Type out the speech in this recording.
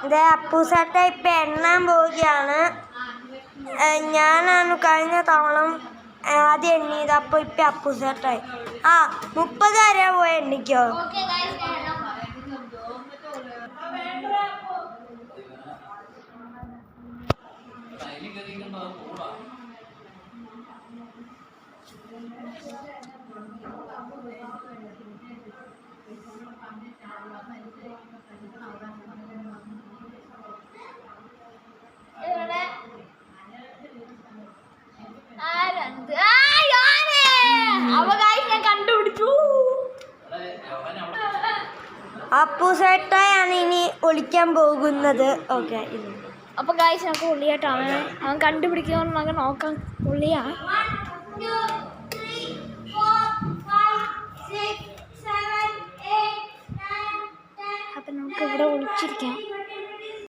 ഇത് അപ്പൂസേട്ട ഇപ്പം എണ്ണാൻ പോവുകയാണ്. ഞാനാണ് കഴിഞ്ഞ തവണ ആദ്യം എണ്ണിയത്. അപ്പോൾ ഇപ്പം അപ്പൂസേട്ടായി. 30 വരെ പോയി എണ്ണിക്കോ. അപ്പൂസേട്ടയാണ് ഇനി ഒളിക്കാൻ പോകുന്നത്. ഓക്കെ, അപ്പൊ ഗായ്സ് നമുക്ക് ഉള്ളിയായിട്ടാണ് അവൻ കണ്ടുപിടിക്കുമോ നമുക്ക് നോക്കാം. ഉള്ളിയാ അപ്പൊ നമുക്ക് ഇവിടെ ഒളിച്ചിരിക്കാം.